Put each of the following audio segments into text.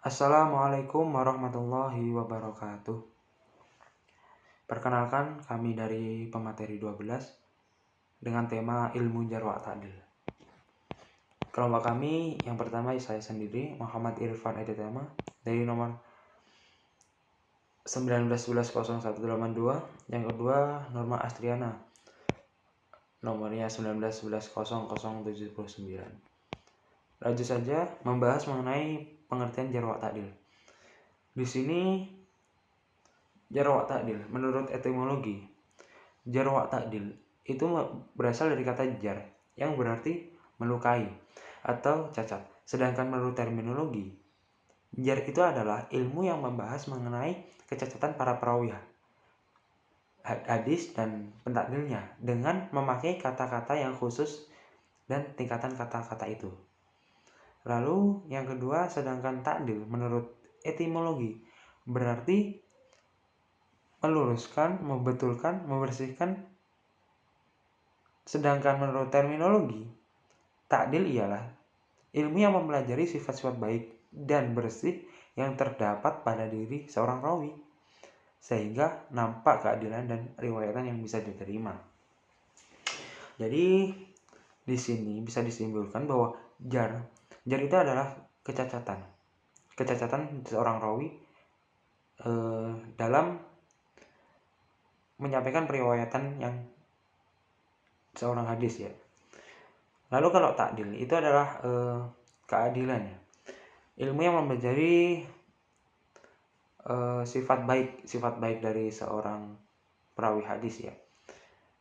Assalamualaikum warahmatullahi wabarakatuh. Perkenalkan, kami dari pemateri 12 dengan tema ilmu jarh wa ta'dil. Kelompok kami yang pertama saya sendiri, Muhammad Irfan Edetama, dari nomor 19110182. Yang kedua, Norma Astriana, nomornya 19110079. Lanjut saja membahas mengenai pengertian jarh wa ta'dil. Di sini jarh wa ta'dil menurut etimologi, jarh wa ta'dil itu berasal dari kata jar yang berarti melukai atau cacat. Sedangkan menurut terminologi, jar itu adalah ilmu yang membahas mengenai kecacatan para perawi hadis dan pentakdilnya dengan memakai kata-kata yang khusus dan tingkatan kata-kata itu. Lalu yang kedua, sedangkan ta'dil menurut etimologi berarti meluruskan, membetulkan, membersihkan. Sedangkan menurut terminologi, ta'dil ialah ilmu yang mempelajari sifat-sifat baik dan bersih yang terdapat pada diri seorang rawi sehingga nampak keadilan dan riwayatan yang bisa diterima. Jadi di sini bisa disimpulkan bahwa jar itu adalah kecacatan seorang rawi dalam menyampaikan periwayatan yang seorang hadis ya. Lalu kalau ta'dil itu adalah keadilan ya. Ilmu yang mempelajari sifat baik dari seorang perawi hadis ya.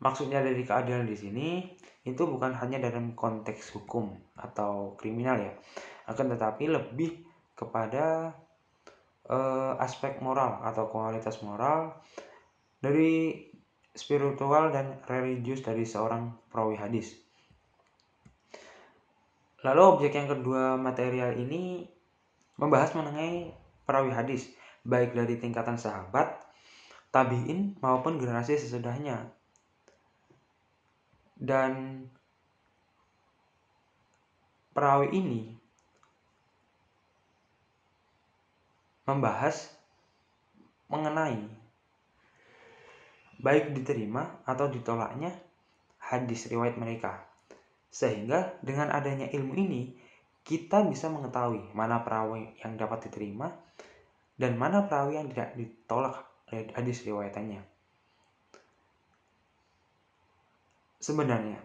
Maksudnya dari keadilan di sini itu bukan hanya dalam konteks hukum atau kriminal ya, akan tetapi lebih kepada aspek moral atau kualitas moral dari spiritual dan religius dari seorang perawi hadis. Lalu objek yang kedua material ini membahas mengenai perawi hadis, baik dari tingkatan sahabat, tabi'in maupun generasi sesudahnya. Dan perawi ini membahas mengenai baik diterima atau ditolaknya hadis riwayat mereka. Sehingga dengan adanya ilmu ini kita bisa mengetahui mana perawi yang dapat diterima dan mana perawi yang tidak ditolak hadis riwayatannya. Sebenarnya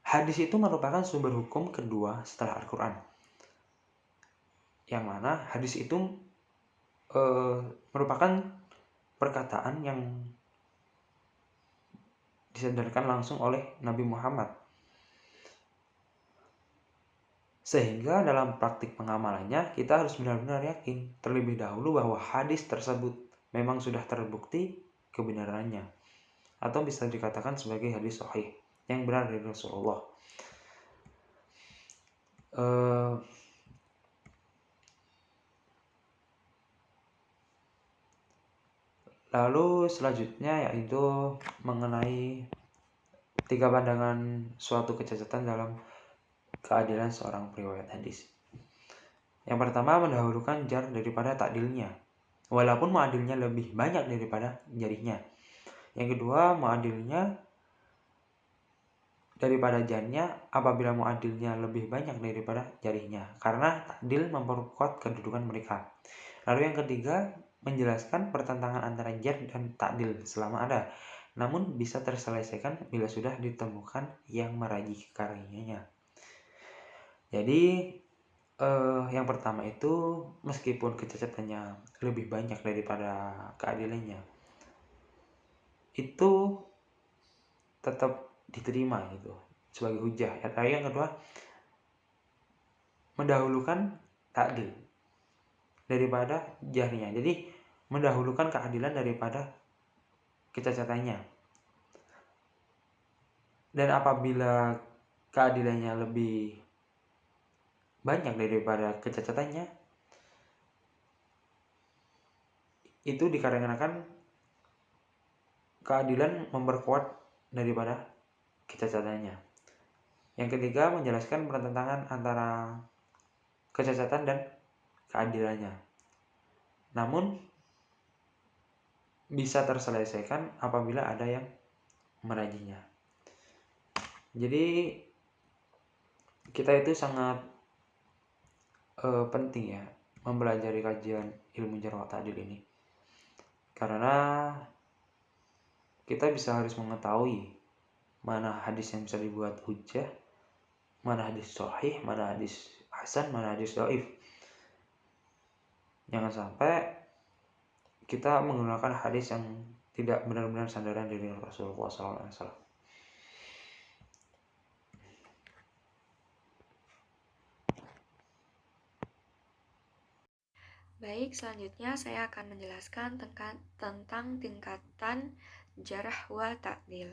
hadis itu merupakan sumber hukum kedua setelah Al-Quran, yang mana hadis itu merupakan perkataan yang disadarkan langsung oleh Nabi Muhammad. Sehingga dalam praktik pengamalannya kita harus benar-benar yakin terlebih dahulu bahwa hadis tersebut memang sudah terbukti kebenarannya atau bisa dikatakan sebagai hadis sahih yang benar dari Rasulullah. Lalu selanjutnya yaitu mengenai 3 pandangan suatu kecacatan dalam keadilan seorang periwayat hadis. Yang pertama, mendahulukan jar daripada ta'dilnya, walaupun mu'adilnya lebih banyak daripada jarihnya. Yang kedua, mu'adilnya daripada jarnya apabila mu'adilnya lebih banyak daripada jarihnya, karena ta'dil memperkuat kedudukan mereka. Lalu yang ketiga, menjelaskan pertentangan antara jar dan ta'dil selama ada, namun bisa terselesaikan bila sudah ditemukan yang merajih karyanya. Jadi yang pertama itu meskipun kecacatannya lebih banyak daripada keadilannya, itu tetap diterima gitu sebagai hujah. Yang kedua, mendahulukan ta'dil daripada jarnya. Jadi mendahulukan keadilan daripada kecacatannya. Dan apabila keadilannya lebih banyak daripada kecacatannya, itu dikarenakan keadilan memperkuat daripada kecacatannya. Yang ketiga, menjelaskan pertentangan antara kecacatan dan keadilannya. namun bisa terselesaikan apabila ada yang merajinya. Jadi kita itu sangat penting ya mempelajari kajian ilmu jarh wa ta'dil ini, karena kita bisa harus mengetahui mana hadis yang bisa dibuat hujjah, mana hadis sahih, mana hadis hasan, mana hadis dhaif. Jangan sampai kita menggunakan hadis yang tidak benar-benar sandaran dari Rasulullah SAW. Baik, selanjutnya saya akan menjelaskan tentang tingkatan jarh wa ta'dil.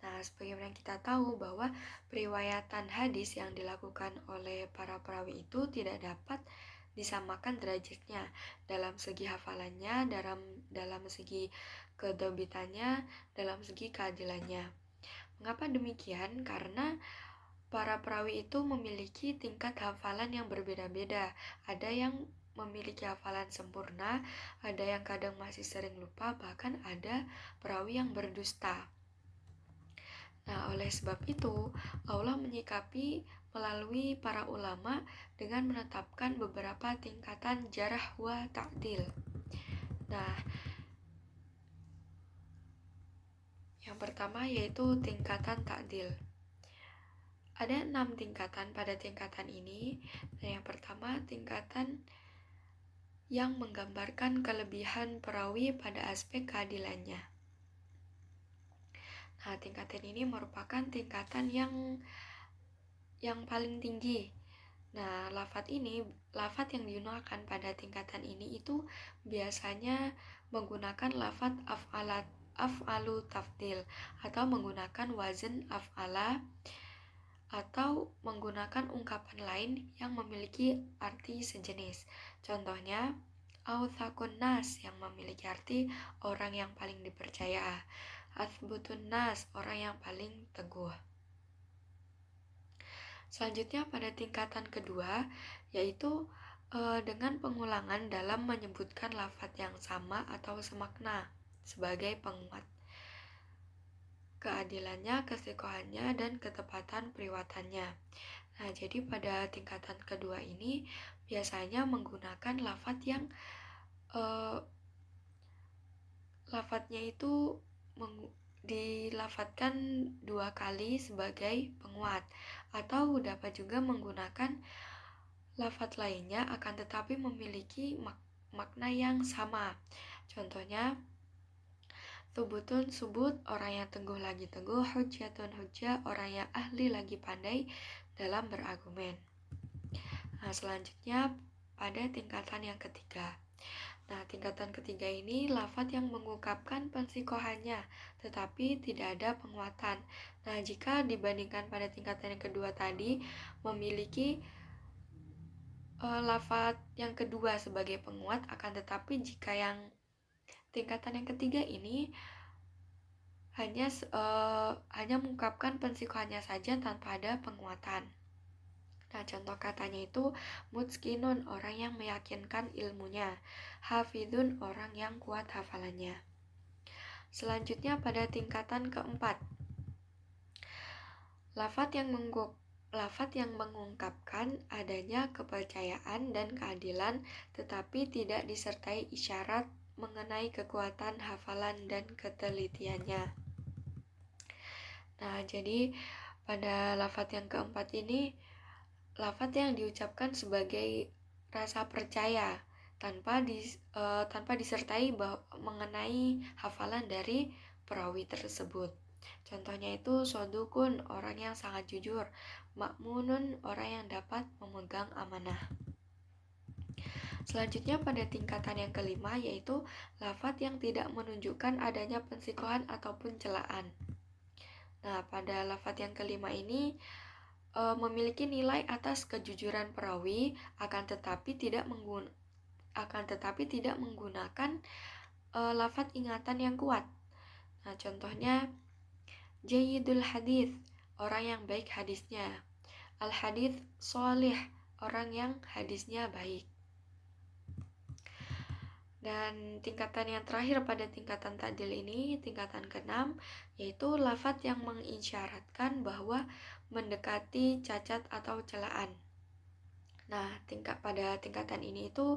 Nah, sebagaimana kita tahu bahwa periwayatan hadis yang dilakukan oleh para perawi itu tidak dapat disamakan derajatnya dalam segi hafalannya, dalam segi kedobitannya, dalam segi keadilannya. Mengapa demikian? Karena para perawi itu memiliki tingkat hafalan yang berbeda-beda. Ada yang memiliki hafalan sempurna, ada yang kadang masih sering lupa, bahkan ada perawi yang berdusta. Nah, oleh sebab itu, Allah menyikapi melalui para ulama dengan menetapkan beberapa tingkatan jarh wa ta'dil. Nah, yang pertama yaitu tingkatan ta'dil. Ada 6 tingkatan pada tingkatan ini. Nah, yang pertama tingkatan yang menggambarkan kelebihan perawi pada aspek keadilannya. Nah, tingkatan ini merupakan tingkatan yang paling tinggi. Nah, lafadz yang digunakan pada tingkatan ini itu biasanya menggunakan lafadz af'alu tafdil atau menggunakan wazn af'ala, atau menggunakan ungkapan lain yang memiliki arti sejenis. Contohnya, authaqun nas yang memiliki arti orang yang paling dipercaya, athbutun nas orang yang paling teguh. Selanjutnya pada tingkatan kedua yaitu dengan pengulangan dalam menyebutkan lafadz yang sama atau semakna sebagai penguat keadilannya, kesiqahannya, dan ketepatan periwayatannya. Nah, jadi pada tingkatan kedua ini biasanya menggunakan lafadz yang lafadznya itu dilafadzkan 2 kali sebagai penguat, atau dapat juga menggunakan lafadz lainnya akan tetapi memiliki makna yang sama. Contohnya, subutun subut, orang yang teguh lagi teguh, hujjatun hujjah, orang yang ahli lagi pandai dalam berargumen. Nah, selanjutnya pada tingkatan yang ketiga. Nah, tingkatan ketiga ini lafadz yang mengungkapkan pensiqahannya tetapi tidak ada penguatan. Nah, jika dibandingkan pada tingkatan yang kedua tadi memiliki lafadz yang kedua sebagai penguat, akan tetapi jika yang tingkatan yang ketiga ini hanya mengungkapkan pensiqahannya saja tanpa ada penguatan. Nah, contoh katanya itu mutskinun, orang yang meyakinkan ilmunya, hafidun, orang yang kuat hafalannya. Selanjutnya pada tingkatan keempat, lafadz yang mengungkapkan adanya kepercayaan dan keadilan tetapi tidak disertai isyarat mengenai kekuatan hafalan dan ketelitiannya. Nah, jadi pada lafadz yang keempat ini lafadz yang diucapkan sebagai rasa percaya tanpa disertai mengenai hafalan dari perawi tersebut. Contohnya itu sodukun, orang yang sangat jujur, makmunun, orang yang dapat memegang amanah. Selanjutnya pada tingkatan yang kelima yaitu lafadz yang tidak menunjukkan adanya pensiqahan ataupun celaan. Nah, pada lafadz yang kelima ini memiliki nilai atas kejujuran perawi akan tetapi tidak menggunakan lafadz ingatan yang kuat. Nah, contohnya jayyidul hadits, orang yang baik hadisnya. Al hadits sholih, orang yang hadisnya baik. Dan tingkatan yang terakhir pada tingkatan ta'dil ini, tingkatan ke-6, yaitu lafadz yang mengisyaratkan bahwa mendekati cacat atau celaan. Nah, pada tingkatan ini itu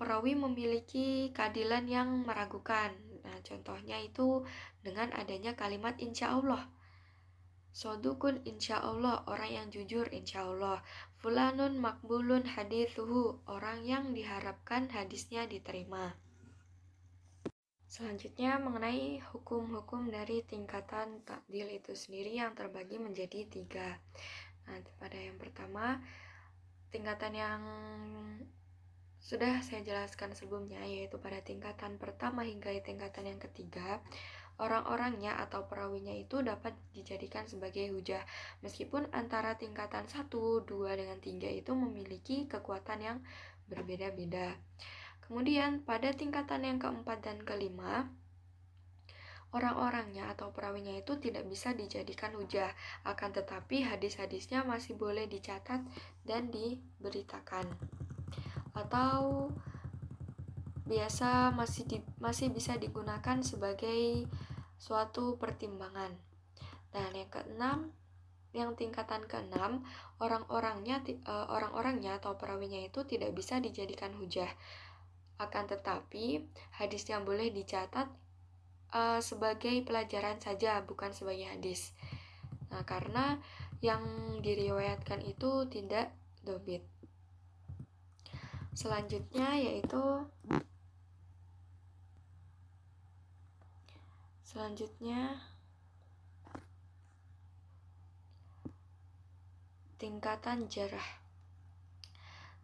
perawi memiliki keadilan yang meragukan. Nah, contohnya itu dengan adanya kalimat insya Allah. Sodukun insya Allah, orang yang jujur insya Allah. Fulanun makbulun hadithuhu, orang yang diharapkan hadisnya diterima. Selanjutnya mengenai hukum-hukum dari tingkatan ta'dil itu sendiri yang terbagi menjadi 3. Nah, pada yang pertama, tingkatan yang sudah saya jelaskan sebelumnya, yaitu pada tingkatan pertama hingga tingkatan yang ketiga, orang-orangnya atau perawinya itu dapat dijadikan sebagai hujah, meskipun antara tingkatan 1, 2, dengan 3 itu memiliki kekuatan yang berbeda-beda. Kemudian pada tingkatan yang keempat dan kelima, orang-orangnya atau perawinya itu tidak bisa dijadikan hujah, akan tetapi hadis-hadisnya masih boleh dicatat dan diberitakan, atau biasa masih bisa digunakan sebagai suatu pertimbangan. Dan yang keenam, yang tingkatan keenam, orang-orangnya atau perawinya itu tidak bisa dijadikan hujah, akan tetapi hadisnya boleh dicatat sebagai pelajaran saja, bukan sebagai hadis. Nah, karena yang diriwayatkan itu tidak dobit. Selanjutnya tingkatan jarah.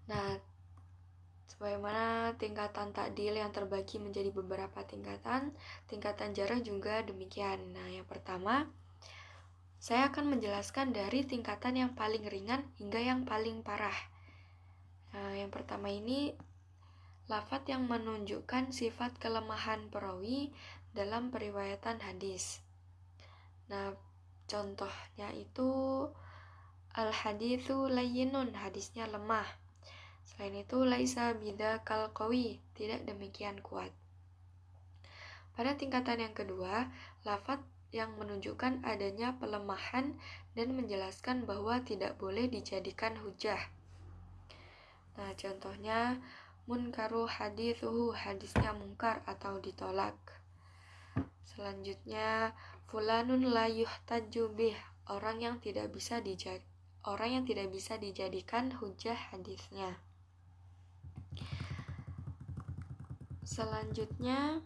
Nah, sebagaimana tingkatan ta'dil yang terbagi menjadi beberapa tingkatan jarah juga demikian. Nah, yang pertama, saya akan menjelaskan dari tingkatan yang paling ringan hingga yang paling parah. Nah, yang pertama ini, lafadz yang menunjukkan sifat kelemahan perawi dalam periwayatan hadis. Nah, contohnya itu al-haditsu layyinun, hadisnya lemah. Selain itu, laisa bidzakal qawi, tidak demikian kuat. Pada tingkatan yang kedua, lafadz yang menunjukkan adanya pelemahan dan menjelaskan bahwa tidak boleh dijadikan hujah. Nah, contohnya munkaru hadithuhu, hadisnya mungkar atau ditolak. Selanjutnya, fulanun la yuhtaju bih, orang yang tidak bisa dijadikan hujah hadisnya. Selanjutnya,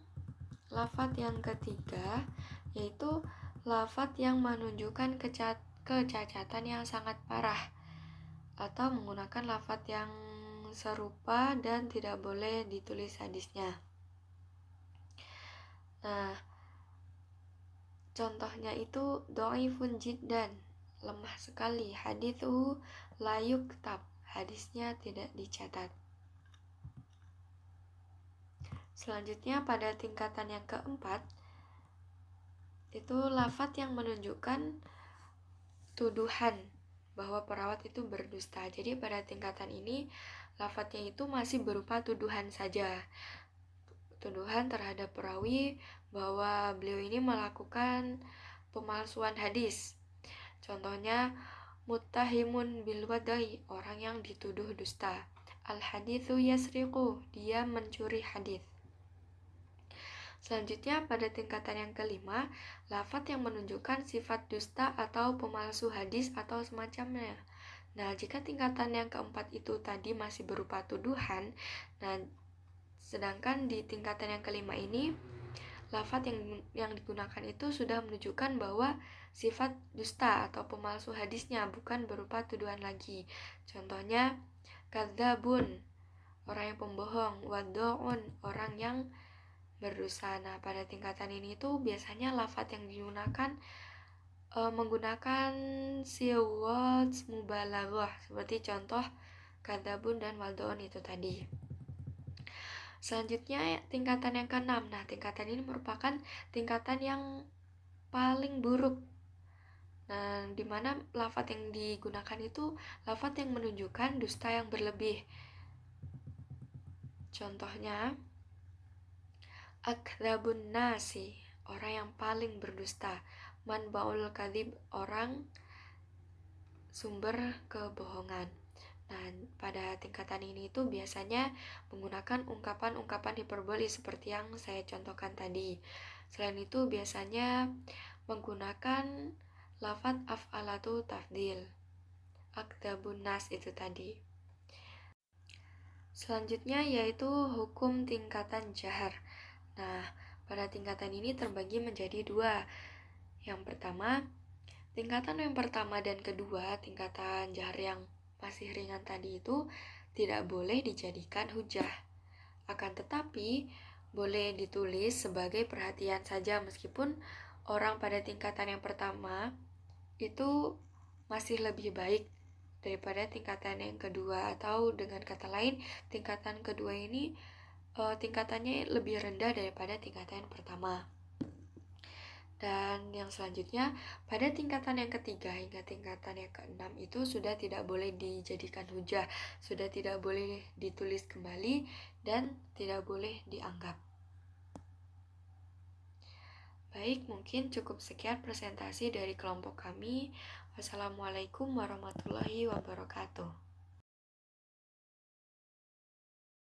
lafadz yang ketiga yaitu lafadz yang menunjukkan kecacatan yang sangat parah, atau menggunakan lafadz yang serupa dan tidak boleh ditulis hadisnya. Nah, contohnya itu dhaifun jiddan, lemah sekali, hadithu la yuktab, hadisnya tidak dicatat. Selanjutnya pada tingkatan yang keempat, itu lafadz yang menunjukkan tuduhan bahwa perawat itu berdusta. Jadi pada tingkatan ini lafadznya itu masih berupa tuduhan saja. Tuduhan terhadap perawi bahwa beliau ini melakukan pemalsuan hadis. Contohnya muttahimun bil wadai, orang yang dituduh dusta. Al haditsu yasriqu, dia mencuri hadis. Selanjutnya pada tingkatan yang kelima, lafadz yang menunjukkan sifat dusta atau pemalsu hadis atau semacamnya. Nah, jika tingkatan yang keempat itu tadi masih berupa tuduhan, nah sedangkan di tingkatan yang kelima ini, lafadz yang digunakan itu sudah menunjukkan bahwa sifat dusta atau pemalsu hadisnya, bukan berupa tuduhan lagi. Contohnya kadzabun, orang yang pembohong, waddu'un, orang yang berdosa. Nah, pada tingkatan ini tuh biasanya lafadz yang digunakan menggunakan siwat mubalaghah, seperti contoh kadzabun dan waddu'un itu tadi. Selanjutnya tingkatan yang keenam. Nah, tingkatan ini merupakan tingkatan yang paling buruk. Nah, dimana lafadz yang digunakan itu lafadz yang menunjukkan dusta yang berlebih. Contohnya, akdzabun nasi, orang yang paling berdusta. Manbaul kadzib, orang sumber kebohongan. Nah, pada tingkatan ini itu biasanya menggunakan ungkapan-ungkapan hiperboli seperti yang saya contohkan tadi. Selain itu biasanya menggunakan lafadz af'alatu tafdil. Akdzabun nas itu tadi. Selanjutnya yaitu hukum tingkatan jahar. Nah, pada tingkatan ini terbagi menjadi dua. Yang pertama, tingkatan yang pertama dan kedua, tingkatan jahar yang masih ringan tadi itu tidak boleh dijadikan hujah. Akan tetapi, boleh ditulis sebagai perhatian saja meskipun orang pada tingkatan yang pertama itu masih lebih baik daripada tingkatan yang kedua, atau dengan kata lain, tingkatan kedua ini tingkatannya lebih rendah daripada tingkatan yang pertama. Dan yang selanjutnya, pada tingkatan yang ketiga hingga tingkatan yang keenam itu sudah tidak boleh dijadikan hujah, sudah tidak boleh ditulis kembali, dan tidak boleh dianggap. Baik, mungkin cukup sekian presentasi dari kelompok kami. Wassalamualaikum warahmatullahi wabarakatuh.